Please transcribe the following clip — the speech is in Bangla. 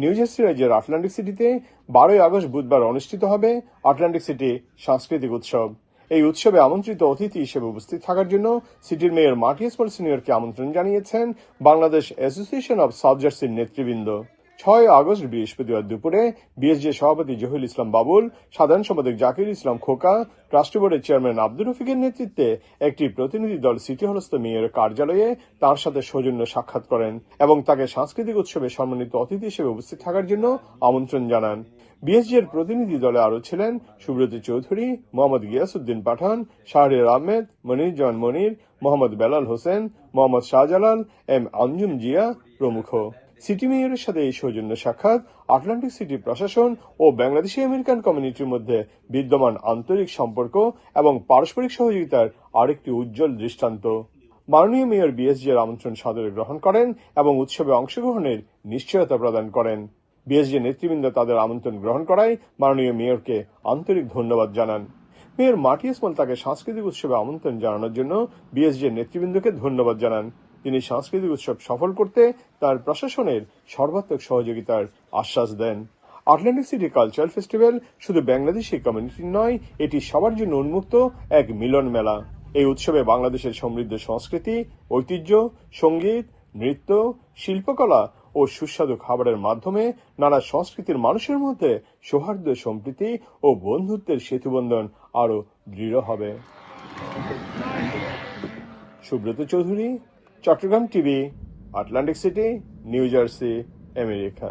নিউ জার্সি রাজ্যের আটলান্টিক সিটিতে 12 আগস্ট বুধবার অনুষ্ঠিত হবে আটলান্টিক সিটি সাংস্কৃতিক উৎসব। এই উৎসবে আমন্ত্রিত অতিথি হিসেবে উপস্থিত থাকার জন্য সিটির মেয়র মার্টিয়াস পল সিনিয়রকে আমন্ত্রণ জানিয়েছেন বাংলাদেশ অ্যাসোসিয়েশন অব সাউথ জার্সির নেতৃবৃন্দ। 6 আগস্ট বৃহস্পতিবার দুপুরে বিএসজে সভাপতি জহিরুল ইসলাম বাবুল, সাধারণ সম্পাদক জাকির ইসলাম খোকা, ট্রাস্টি বোর্ডের চেয়ারম্যান আব্দুর রফিকের নেতৃত্বে একটি প্রতিনিধি দল সিটি হলস্থ মেয়রের কার্যালয়ে তার সাথে সৌজন্য সাক্ষাৎ করেন এবং তাকে সাংস্কৃতিক উৎসবে সম্মানিত অতিথি হিসেবে উপস্থিত থাকার জন্য আমন্ত্রণ জানান। বিএসজির প্রতিনিধি দলে আরও ছিলেন সুব্রত চৌধুরী, মোহাম্মদ গিয়াসউদ্দিন পাঠান, শাহরিয়ার আহমেদ, মনিরুজ্জামান মনির, মোহাম্মদ বেলাল হোসেন, মোহাম্মদ শাহজালাল, এম আঞ্জুম জিয়া প্রমুখ। সিটি মেয়রের সাথে এই সৌজন্য সাক্ষাৎ আটলান্টিক সিটি প্রশাসন ও বাংলাদেশি আমেরিকান কমিউনিটির মধ্যে বিদ্যমান আন্তরিক সম্পর্ক এবং পারস্পরিক সহযোগিতার আরেকটি উজ্জ্বল দৃষ্টান্ত। মাননীয় মেয়র বিএসজি এর আমন্ত্রণ সাদরে গ্রহণ করেন এবং উৎসবে অংশগ্রহণের নিশ্চয়তা প্রদান করেন। বিএসজি নেতৃবৃন্দ তাদের আমন্ত্রণ গ্রহণ করায় মাননীয় মেয়রকে আন্তরিক ধন্যবাদ জানান। মেয়র মার্টিয়াস পল তাকে সাংস্কৃতিক উৎসবে আমন্ত্রণ জানানোর জন্য বিএসজি নেতৃবৃন্দকে ধন্যবাদ জানান। তিনি সাংস্কৃতিক উৎসব সফল করতে তার প্রশাসনের সর্বাত্মক সহযোগিতার আশ্বাস দেন। আটলান্টিক সিটি কালচারাল ফেস্টিভ্যাল শুধু বাংলাদেশি কমিউনিটির নয়, এটি সবার জন্য উন্মুক্ত এক মিলন মেলা। এই উৎসবে বাংলাদেশের সমৃদ্ধ সংস্কৃতি, ঐতিহ্য, সঙ্গীত, নৃত্য, শিল্পকলা ও সুস্বাদু খাবারের মাধ্যমে নানা সংস্কৃতির মানুষের মধ্যে সৌহার্দ্য, সম্প্রীতি ও বন্ধুত্বের সেতুবন্ধন আরো দৃঢ় হবে। Subrata Chowdhury, Chittagong TV, Atlantic City, New Jersey, America.